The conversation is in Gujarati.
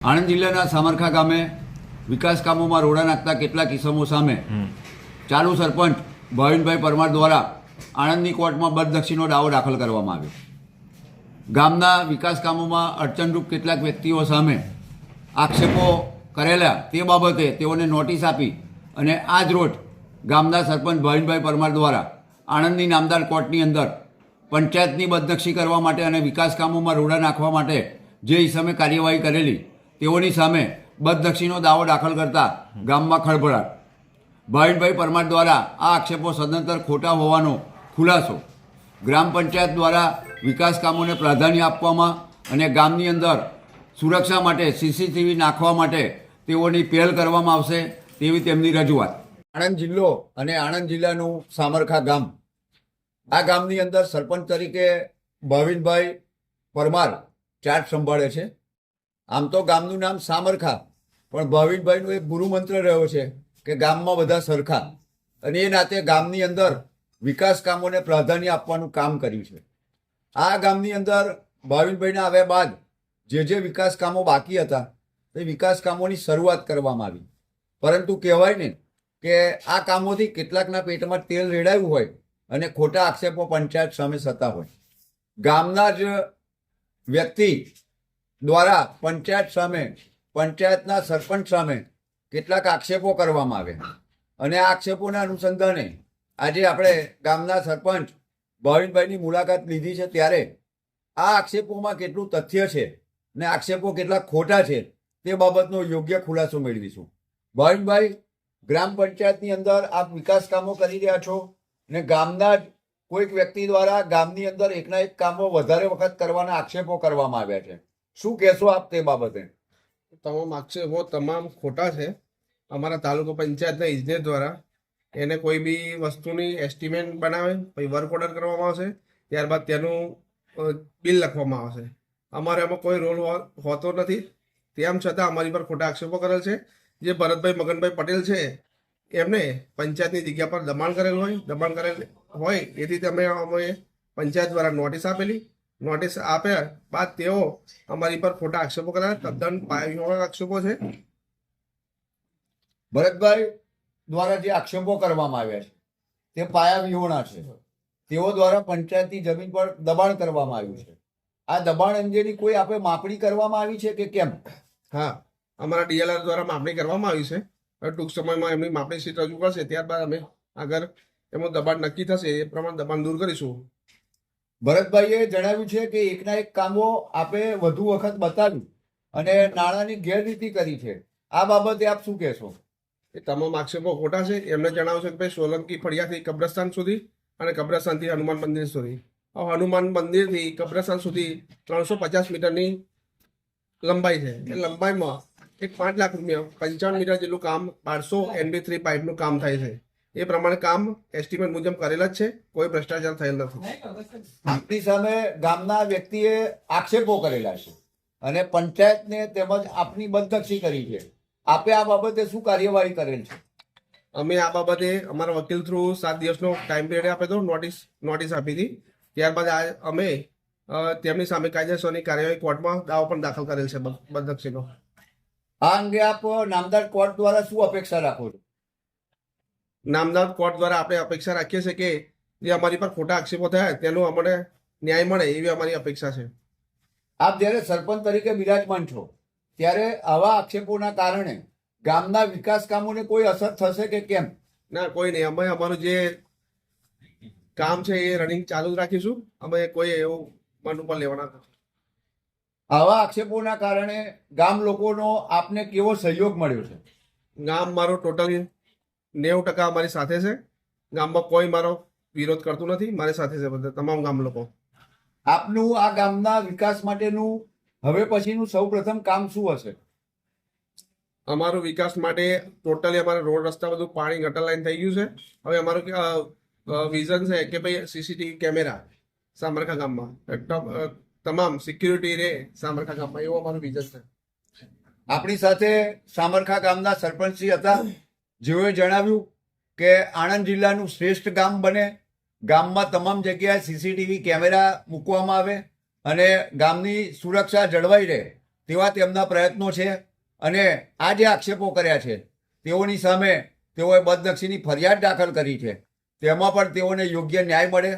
આણંદ જિલ્લાના સામરખા ગામે વિકાસ કામોમાં રોડા નાખતા કેટલાક ઇસમો સામે ચાલુ સરપંચ ભાવિનભાઈ પરમાર દ્વારા આણંદની કોર્ટમાં બદનક્ષીનો દાવો દાખલ કરવામાં આવ્યો. ગામના વિકાસ કામોમાં અડચણરૂપ કેટલાક વ્યક્તિઓ સામે આક્ષેપો કરેલા તે બાબતે તેઓને નોટિસ આપી અને આજ રોજ ગામના સરપંચ ભાવિનભાઈ પરમાર દ્વારા આણંદની નામદાર કોર્ટની અંદર પંચાયતની બદનક્ષી કરવા માટે અને વિકાસ કામોમાં રોડા નાખવા માટે જે ઇસમે કાર્યવાહી કરેલી તેઓની સામે બદનક્ષીનો દાવો દાખલ કરતા ગામમાં ખળભળાટ. ભાવિનભાઈ પરમાર દ્વારા આ આક્ષેપો સદંતર ખોટા હોવાનો ખુલાસો. ગ્રામ પંચાયત દ્વારા વિકાસ કામોને પ્રાધાન્ય આપવામાં અને ગામની અંદર સુરક્ષા માટે સીસીટીવી નાખવા માટે તેઓની પહેલ કરવામાં આવશે તેવી તેમની રજૂઆત. આણંદ જિલ્લો અને આણંદ જિલ્લાનું સામરખા ગામ, આ ગામની અંદર સરપંચ તરીકે ભાવિનભાઈ પરમાર ચાર્જ સંભાળે છે. આમ તો ગામનું નામ સામરખા, પણ ભાવિનભાઈનો એક ગુરુમંત્ર રહ્યો છે કે ગામમાં બધા સરખા, અને એ નાતે ગામની અંદર વિકાસ કામોને પ્રાધાન્ય આપવાનું કામ કર્યું છે. આ ગામની અંદર ભાવિનભાઈના આવ્યા બાદ જે વિકાસ કામો બાકી હતા તે વિકાસ કામોની શરૂઆત કરવામાં આવી, પરંતુ કહેવાય ને કે આ કામોથી કેટલાકના પેટમાં તેલ રેડાયું હોય અને ખોટા આક્ષેપો પંચાયત સામે થતા હોય. ગામના જ વ્યક્તિ દ્વારા પંચાયત સામે, પંચાયતના સરપંચ સામે કેટલાક આક્ષેપો કરવામાં આવ્યા, અને આ આક્ષેપોના અનુસંધાને આજે આપણે ગામના સરપંચ ભાવિનભાઈની મુલાકાત લીધી છે. ત્યારે આ આક્ષેપોમાં કેટલું તથ્ય છે ને આક્ષેપો કેટલા ખોટા છે તે બાબતનો યોગ્ય ખુલાસો મેળવીશું. ભાવિનભાઈ, ગ્રામ પંચાયતની અંદર આપ વિકાસ કામો કરી રહ્યા છો ને ગામના જ કોઈક વ્યક્તિ દ્વારા ગામની અંદર એકના એક કામો વધારે વખત કરવાના આક્ષેપો કરવામાં આવ્યા છે. શું કહેશો આપ તે બાબતે? તમામ આક્ષેપો તમામ ખોટા છે. અમારા તાલુકા પંચાયતના ઇજનેર દ્વારા એને કોઈ બી વસ્તુની એસ્ટિમેટ બનાવે, પછી વર્ક ઓર્ડર કરવામાં આવશે, ત્યારબાદ તેનું બિલ લખવામાં આવશે. અમારે એમાં કોઈ રોલ હોતો નથી. તેમ છતાં અમારી પર ખોટા આક્ષેપો કરેલ છે. જે ભરતભાઈ મગનભાઈ પટેલ છે એમને પંચાયતની જગ્યા પર દબાણ કરેલ હોય એથી અમે પંચાયત દ્વારા નોટિસ આપેલી. નોટિસ આપ્યા બાદ તેઓ અમારી પર ખોટા આક્ષેપો કર્યા. તદ્દન પાયાવિહોણા આક્ષેપો છે. ભરતભાઈ દ્વારા જે આક્ષેપો કરવામાં આવ્યા છે તે પાયાવિહોણા છે. તેઓ દ્વારા પંચાયતની જમીન પર દબાણ કરવામાં આવ્યું છે. આ દબાણ અંગેની કોઈ આપણે માપણી કરવામાં આવી છે કે કેમ? હા, અમારા ડીએલઆર દ્વારા માપણી કરવામાં આવી છે. ટૂંક સમયમાં એમની માપણી સીટ રજૂ કરશે, ત્યારબાદ અમે આગળ એમાં દબાણ નક્કી થશે એ પ્રમાણે દબાણ દૂર કરીશું. ભરતભાઈએ જણાવ્યું છે કે એકના એક કામો આપે વધુ વખત બતાવ્યું અને નાણાંની ગેરરીતિ કરી છે. આ બાબતે આપ શું કહેશો? એ તમામ આક્ષેપો ખોટા છે. એમને જણાવ્યું છે કે ભાઈ સોલંકી ફળિયાથી કબ્રસ્તાન સુધી અને કબ્રસ્તાનથી હનુમાન મંદિર સુધી, હનુમાન મંદિરથી કબ્રસ્તાન સુધી 350 મીટરની લંબાઈ છે. એ લંબાઈમાં એક 5 લાખ રૂપિયા 55 મીટર જેટલું કામ 500 NB3 પાઇપનું કામ થાય છે. એ પ્રમાણે કામ એસ્ટિમેટ મુજબ કરેલા જ છે. કોઈ ભ્રષ્ટાચાર થયેલ નથી. આપની સામે ગામના વ્યક્તિએ આક્ષેપો કરેલા છે અને પંચાયતને તેમજ આપની બદનક્ષી કરી છે. આપે આ બાબતે શું કાર્યવાહી કરેલ છે? અમે આ બાબતે અમારા વકીલ થ્રુ 7 દિવસનો ટાઈમ પિરિયડ આપ્યો હતો. નોટિસ આપી હતી. ત્યારબાદ અમે તેમની સામે કાયદેસરની કાર્યવાહી કોર્ટમાં દાવો પણ દાખલ કરેલ છે બદનક્ષીનો. આ અંગે આપ નામદાર કોર્ટ દ્વારા શું અપેક્ષા રાખો છો? નામદાર કોર્ટ દ્વારા આપણે અપેક્ષા રાખીએ છીએ કે જે અમારી પર ખોટા આક્ષેપો થયા તેનો અમને ન્યાય મળે એવી અમારી અપેક્ષા છે. આપ જ્યારે સરપંચ તરીકે બિરાજમાન છો ત્યારે આવા આક્ષેપોના કારણે ગામના વિકાસ કામોને કોઈ અસર થશે કે કેમ? ના, કોઈ નહીં. અમે અમારું જે કામ છે એ રનિંગ ચાલુ જ રાખીશું. અમે કોઈ એવું મન ઉપર લેવાના નથી. આવા આક્ષેપોના કારણે ગામ લોકોનો આપને કેવો સહયોગ મળ્યો છે? ગામ મારો ટોટલી 90% અમારી સાથે છે. ગામમાં કોઈ મારો વિરોધ કરતું નથી. મારી સાથે છે બધા તમામ ગામ લોકો. આપનું આ ગામના વિકાસ માટેનું હવે પછીનું સૌપ્રથમ કામ શું હશે? અમારું વિકાસ માટે ટોટલી અમારા રોડ રસ્તા બધું પાણી ગટર લાઈન થઈ ગયું છે. હવે અમારું વિઝન છે કે ભાઈ સીસીટીવી કેમેરા સામરખા ગામમાં, તમામ સિક્યુરિટી રહે સામરખા ગામમાં, એવું અમારું વિઝન છે. આપણી સાથે સામરખા ગામના સરપંચશ્રી હતા, જેઓએ જણાવ્યું કે આણંદ જિલ્લાનું શ્રેષ્ઠ ગામ બને, ગામમાં તમામ જગ્યાએ સીસીટીવી કેમેરા મૂકવામાં આવે અને ગામની સુરક્ષા જળવાઈ રહે તેવા તેમના પ્રયત્નો છે અને આ જે આક્ષેપો કર્યા છે તેઓની સામે તેઓએ બદનક્ષીની ફરિયાદ દાખલ કરી છે. તેમાં પણ તેઓને યોગ્ય ન્યાય મળે